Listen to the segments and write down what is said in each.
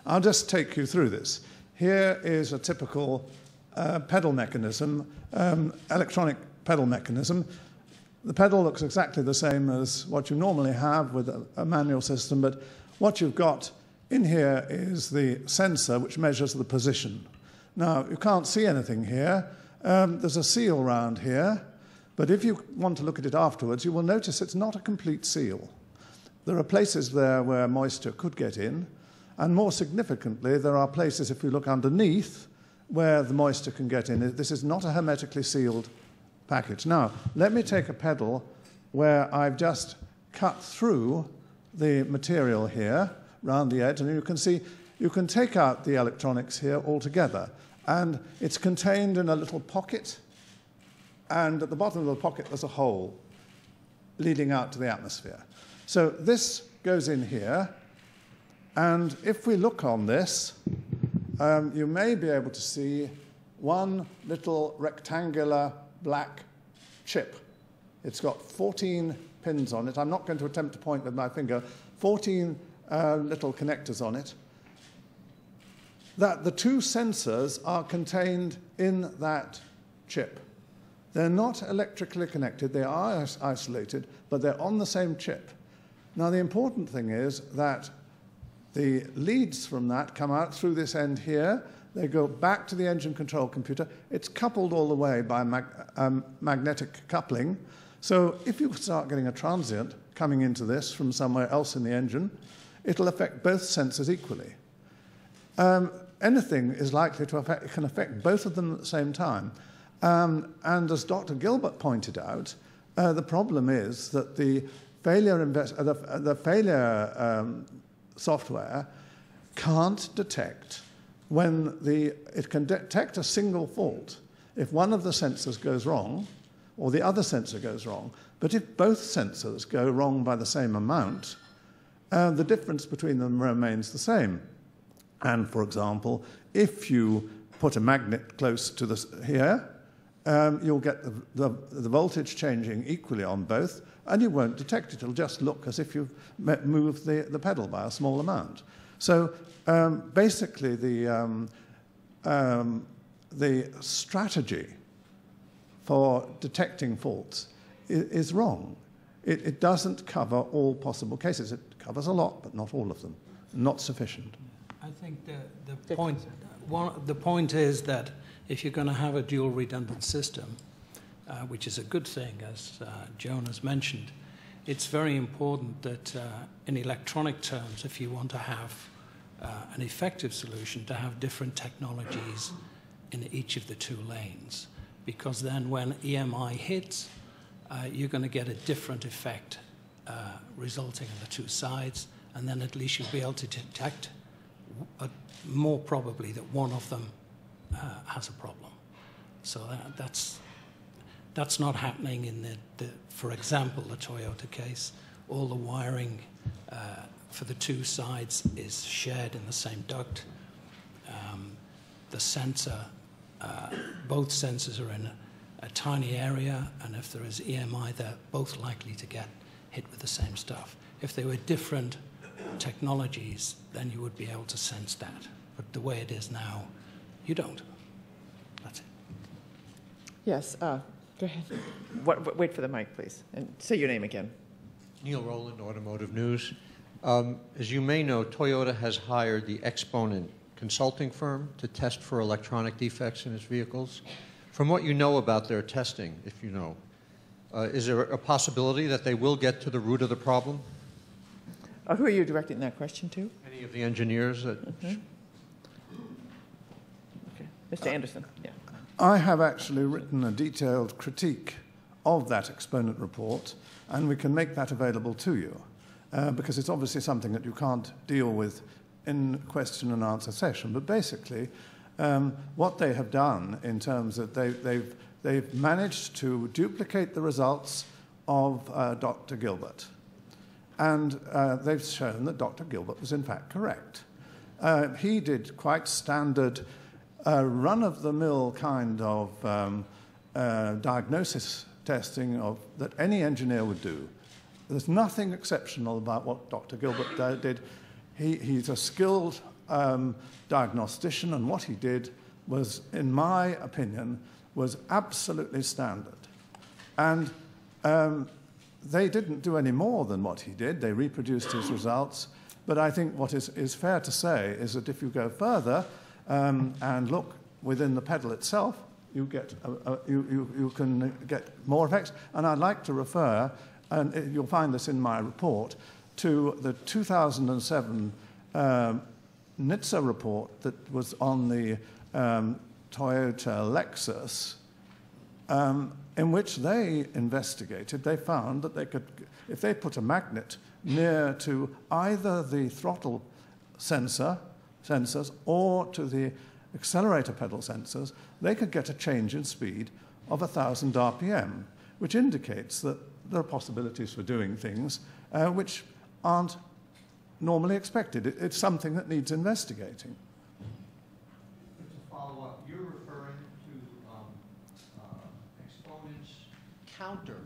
I'll just take you through this. Here is a typical pedal mechanism, electronic pedal mechanism. The pedal looks exactly the same as what you normally have with a manual system, but what you've got in here is the sensor which measures the position. Now, you can't see anything here. There's a seal round here, but if you want to look at it afterwards, you will notice it's not a complete seal. There are places there where moisture could get in, and more significantly, there are places, if you look underneath, where the moisture can get in. This is not a hermetically sealed package. Now, let me take a pedal where I've just cut through the material here, round the edge, and you can see you can take out the electronics here altogether. And it's contained in a little pocket, and at the bottom of the pocket there's a hole leading out to the atmosphere. So this goes in here, and if we look on this, you may be able to see one little rectangular black chip. It's got 14 pins on it. I'm not going to attempt to point with my finger. 14 little connectors on it. That the two sensors are contained in that chip. They're not electrically connected. They are isolated, but they're on the same chip. Now, the important thing is that the leads from that come out through this end here. They go back to the engine control computer. It's coupled all the way by magnetic coupling. So if you start getting a transient coming into this from somewhere else in the engine, it'll affect both sensors equally. Anything is likely to affect, it can affect both of them at the same time. And as Dr. Gilbert pointed out, the problem is that the failure, software can't detect when it can detect a single fault if one of the sensors goes wrong or the other sensor goes wrong. But if both sensors go wrong by the same amount, the difference between them remains the same. And for example, if you put a magnet close to here, you'll get the voltage changing equally on both, and you won't detect it. It'll just look as if you've moved the pedal by a small amount. So basically, the strategy for detecting faults is wrong. It doesn't cover all possible cases. It covers a lot, but not all of them. Not sufficient. I think the point is that if you're going to have a dual redundant system, which is a good thing, as Joan has mentioned, it's very important that in electronic terms, if you want to have an effective solution, to have different technologies in each of the two lanes. Because then when EMI hits, you're going to get a different effect resulting in the two sides, and then at least you'll be able to detect more probably that one of them has a problem. So that's not happening in for example, the Toyota case. All the wiring for the two sides is shared in the same duct. The sensor, both sensors are in a tiny area, and if there is EMI, they're both likely to get hit with the same stuff. If they were different technologies, then you would be able to sense that. But the way it is now, you don't. That's it. Yes, go ahead. Wait for the mic, please, and say your name again. Neil Rowland, Automotive News. As you may know, Toyota has hired the Exponent consulting firm to test for electronic defects in its vehicles. From what you know about their testing, if you know, is there a possibility that they will get to the root of the problem? Who are you directing that question to? Any of the engineers that... Okay. Mr. Anderson, yeah. I have actually written a detailed critique of that Exponent report, and we can make that available to you, because it's obviously something that you can't deal with in question and answer session. But basically, what they have done in terms of they've managed to duplicate the results of Dr. Gilbert. And they've shown that Dr. Gilbert was in fact correct. He did quite standard run-of-the-mill kind of diagnosis testing that any engineer would do. There's nothing exceptional about what Dr. Gilbert did. He's a skilled diagnostician, and what he did was, in my opinion, was absolutely standard. And they didn't do any more than what he did. They reproduced his results. But I think what is fair to say is that if you go further and look within the pedal itself, you can get more effects. And I'd like to refer, and you'll find this in my report, to the 2007 NHTSA report that was on the Toyota Lexus, in which they investigated. They found that they could, if they put a magnet near to either the throttle sensors or to the accelerator pedal sensors, they could get a change in speed of 1,000 RPM, which indicates that there are possibilities for doing things which aren't normally expected. It's something that needs investigating. To follow up, you're referring to Exponent's counter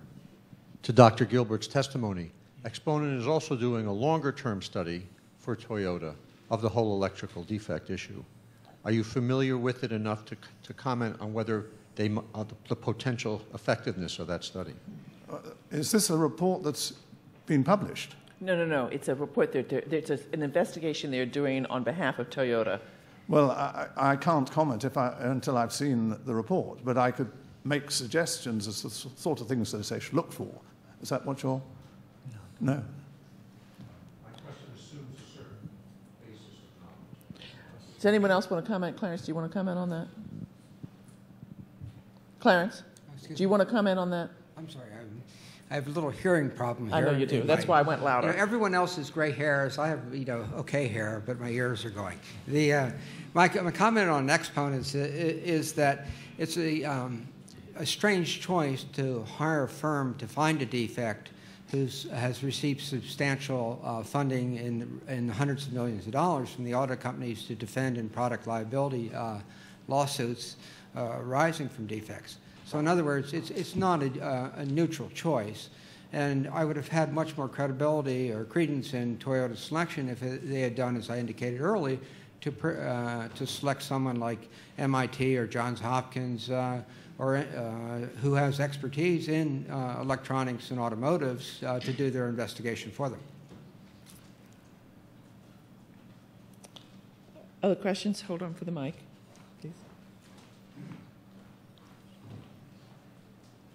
to Dr. Gilbert's testimony. Exponent is also doing a longer-term study for Toyota of the whole electrical defect issue. Are you familiar with it enough to comment on whether the potential effectiveness of that study? Is this a report that's been published? No. It's a report. There's an investigation they're doing on behalf of Toyota. Well, I can't comment until I've seen the report, but I could make suggestions as to the sort of things that they should look for. Is that what you're... No. My question assumes a certain basis of knowledge. Does anyone else want to comment? Clarence, do you want to comment on that? Clarence, do you want to comment on that? I'm sorry, I have a little hearing problem here. I know you do. That's why I went louder. Everyone else has gray hairs. I have, okay hair, but my ears are going. My comment on exponents is that it's a strange choice to hire a firm to find a defect who has received substantial funding in hundreds of millions of dollars from the auto companies to defend in product liability lawsuits arising from defects. So in other words, it's not a neutral choice. And I would have had much more credibility or credence in Toyota's selection if they had done, as I indicated earlier, to select someone like MIT or Johns Hopkins or who has expertise in electronics and automotives to do their investigation for them. Other questions? Hold on for the mic, please.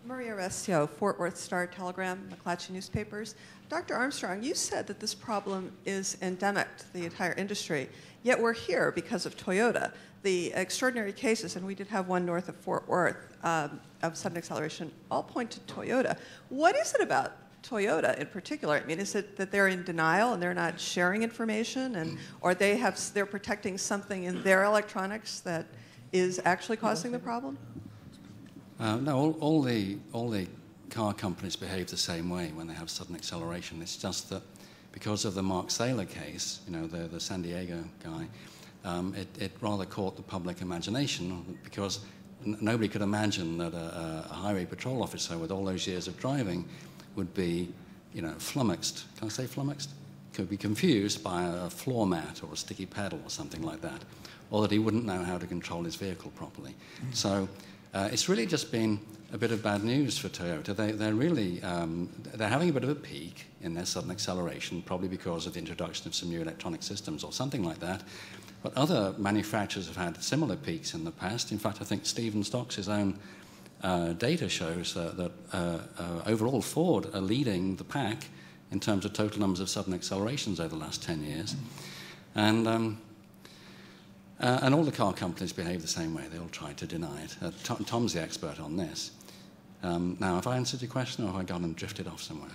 Maria Restio, Fort Worth Star-Telegram, McClatchy Newspapers. Dr. Armstrong, you said that this problem is endemic to the entire industry, yet we're here because of Toyota. The extraordinary cases, and we did have one north of Fort Worth of sudden acceleration, all point to Toyota. What is it about Toyota in particular? I mean, is it that they're in denial and they're not sharing information, and or they're protecting something in their electronics that is actually causing the problem? No, all the car companies behave the same way when they have sudden acceleration. It's just that because of the Mark Saylor case, the San Diego guy, it rather caught the public imagination because nobody could imagine that a highway patrol officer with all those years of driving would be, flummoxed. Can I say flummoxed? Could be confused by a floor mat or a sticky pedal or something like that, or that he wouldn't know how to control his vehicle properly. So it's really just been a bit of bad news for Toyota. They're really they're having a bit of a peak in their sudden acceleration, probably because of the introduction of some new electronic systems or something like that. But other manufacturers have had similar peaks in the past. In fact, I think Stephen Stock's own data shows that overall Ford are leading the pack in terms of total numbers of sudden accelerations over the last 10 years. And all the car companies behave the same way. They all try to deny it. Tom's the expert on this. Now, have I answered your question, or have I gone and drifted off somewhere?